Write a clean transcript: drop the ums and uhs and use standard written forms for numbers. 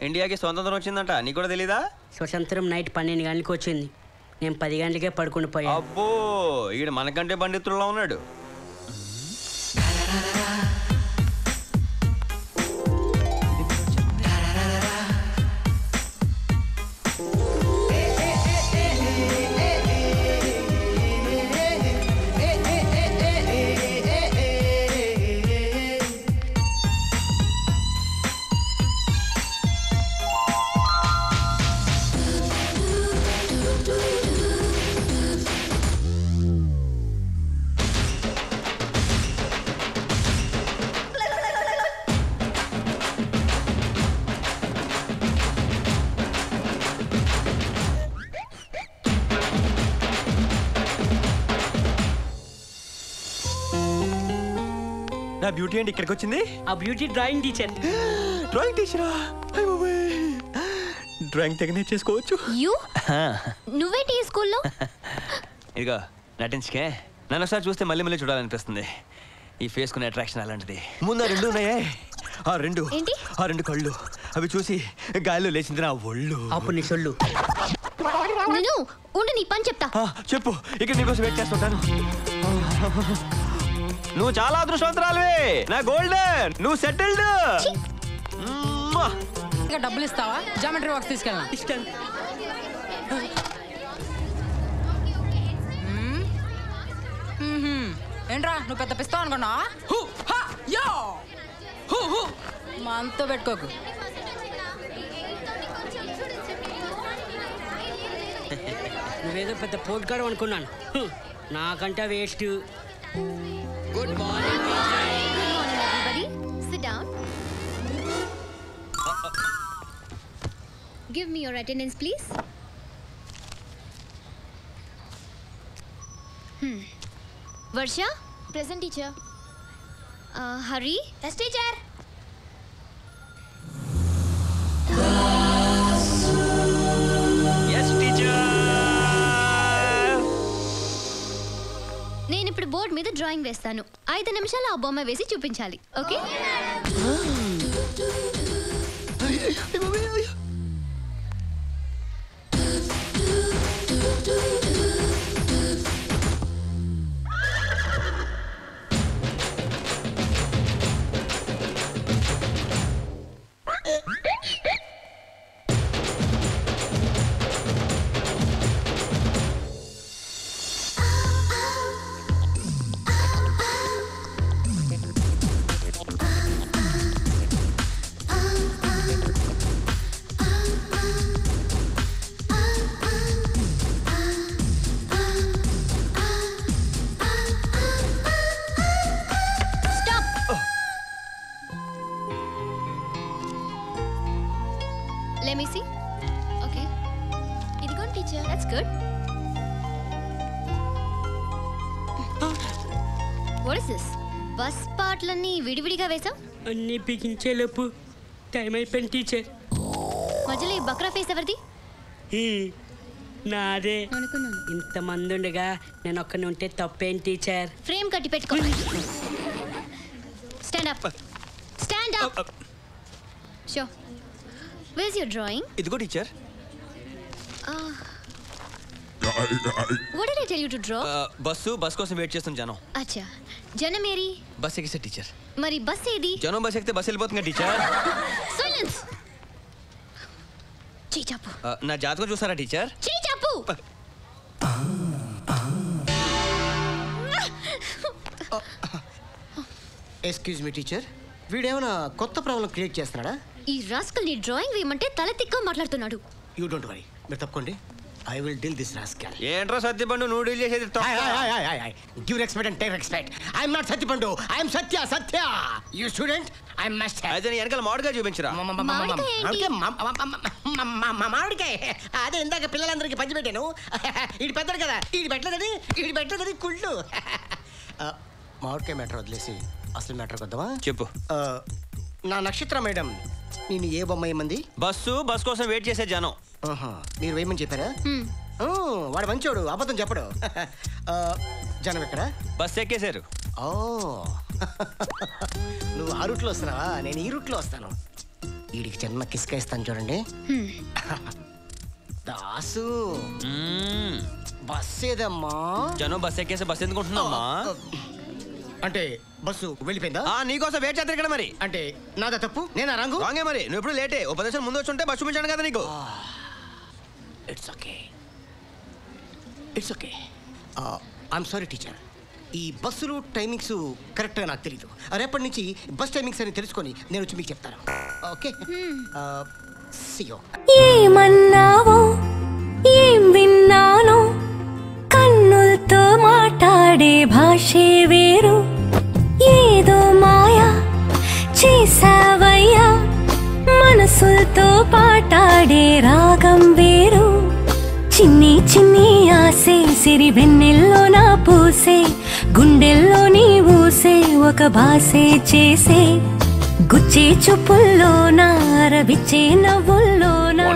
ఇండియాకి స్వతంత్రం వచ్చిందంట, నీకు కూడా తెలీదా? స్వతంత్రం నైట్ 12 గంటలకు వచ్చింది. నేను 10 గంటలకే పడుకుని పోయా. అబ్బో, ఈడు మనకంటే పండితుల్లో ఉన్నాడు. నా బ్యూటీ అండి ఇక్కడికి వచ్చింది. ఆ బ్యూటీ డ్రాయింగ్ టీచర్. డ్రాయింగ్ టీచరా? డ్రాయింగ్ తెగ నేర్చేసుకోవచ్చు. నువ్వేంటి ఈ స్కూల్లో? ఇదిగో నటించుకే, నన్ను ఒకసారి చూస్తే మళ్ళీ మళ్ళీ చూడాలనిపిస్తుంది. ఈ ఫేస్ కునే అట్రాక్షన్ అలాంటిది. ముందు ఆ రెండు ఉన్నాయే, ఆ రెండు కళ్ళు, అవి చూసి గాలిలో లేచింది నా ఒళ్ళు. అప్పుడు నీ సొల్లు. నేను ఉండు, నీ పని చెప్తా. చెప్పు, ఇక్కడ నీకోసం వెయిట్ చేస్తుంటాను. నువ్వు చాలా అదృష్టవంతురాలివి, నా గోల్డెన్, నువ్వు సెటిల్డ్. ఇంకా డబ్బులు ఇస్తావా? జామెట్రీ బాక్స్ తీసుకెళ్ళా. ఇస్తాను. ఏంట్రా నువ్వు పెద్ద పిస్తావు అనుకున్నావా? మనతో పెట్టుకోకు. నువ్వేదో పెద్ద పోట్గాడు అనుకున్నాను. నాకంటే waste. Good morning, everybody. Sit down. Give me your attendance, please. Varsha? Present, teacher. Hari? Yes, teacher. Yes, teacher. నేను ఇప్పుడు బోర్డు మీద డ్రాయింగ్ వేస్తాను. 5 నిమిషాలు ఆ బొమ్మ వేసి చూపించాలి. Okay? Let me see. Okay. Idigon, teacher. That's good. What is this? Bus పాటలన్నీ విడివిడిగా వేసాం. అన్నీ పిగించేలోపు టైం అయిపోయింది టీచర్. మధ్యలో ఈ బక్రా ఫేస్ ఎవరిది? నాదే. అనుకున్నాను. ఇంతమంది ఉండగా నేను ఒక్కని ఉంటే తప్పేం టీచర్? ఫ్రేమ్ కట్టి పెట్టుకో. Stand up. Stand up. Show. Where's your drawing? ఇదిగో teacher. What did I tell you to draw? Bus కోసం వెయిట్ చేస్తున్న జనం. అచ్చా, జనం ఏరి? బస్ ఎక్కిసే టీచర్. మరి బస్ ఏది? జనం బస్ ఎక్కితే బస్ వెళ్ళిపోతుంది టీచర్. సైలెన్స్. చీచాపు. నా జాతకం చూసారా టీచర్? చీచాపు. ఎక్స్క్యూజ్ మీ టీచర్, వీడేమైనా కొత్త ప్రాబ్లం క్రియేట్ చేస్తున్నాడా? ఈ రాస్కల్ ని డ్రాయింగ్ వేయమంటే తల తిక్క మాట్లాడుతున్నాడు. యూ డోంట్ వరీ, మీరు తప్పుకోండి. I will deal this rascal. ఏంట్రా సత్యపండు నువ్వు డీల్ చేసేది? Give respect and take respect. I am not Satyapandu, I am Satya. You student, I must have. అయితే వెనకాల మామిడికాయ చూపించరా. మామిడికాయ అదే ఇందాక పిల్లలందరికీ పంచి పెట్టాను. ఈడు పెద్దడు కదా, ఈడు పెట్టలేదని కుళ్ళు. మామిడికాయ మ్యాటర్ వదిలేసి అసలు మ్యాటర్ వద్దామా? చెప్పు. నా నక్షత్ర మేడం నేను ఏ బొమ్మ ఏమంది? బస్ కోసం వెయిట్ చేసే జనం. మీరు వేయమని చెప్పారా? వాడు మంచోడు, అబద్ధం చెప్పడు. జనం ఎక్కడ? బస్ ఎక్కేశారు. ఓ, నువ్వు ఆ రూట్లో వస్తున్నావా? నేను ఈ రూట్లో వస్తాను. వీడికి చిన్న కిస్క ఇస్తాను చూడండి. దాసు బస్ ఏదమ్మా? జనం బస్ ఎక్కేసి బస్ ఎందుకు ఉంటున్నామ్మా? అంటే బస్సు వెళ్ళిపోయిందా? నీకోసం వెయిట్ చేస్తారు ఇక్కడ. మరి అంటే నాదా తప్పు? నేనా రాంగు? రాంగే మరి. నువ్వు ఎప్పుడు లేటే. ఓ 10 నిమిషాలు ముందు వచ్చి ఉంటే బస్ చూపించాను కదా నీకు. It's okay, it's okay. I'm sorry teacher. ఈ బస్సులు టైమింగ్స్ కరెక్ట్గా నాకు తెలీదు. రేపటి నుంచి బస్ టైమింగ్స్ అని తెలుసుకొని నేను వచ్చి మీకు చెప్తాను. ఓకే, సియో. ఏమన్నావో ఏం విన్నానో, కన్నులతో మాట్లాడే భాషే వేరు. ఏదో మాయా చేసావయ్యా, మనసులతో పాటాడే రాగం వేరు. చిన్ని చిన్ని ఆసే సిరి వెన్నెల్లో నా పూసే, గుండెల్లో నీ ఊసే ఒక భాసే చేసే. గుచ్చే చూపుల్లో నా రవిచ్చే నవ్వుల్లో నా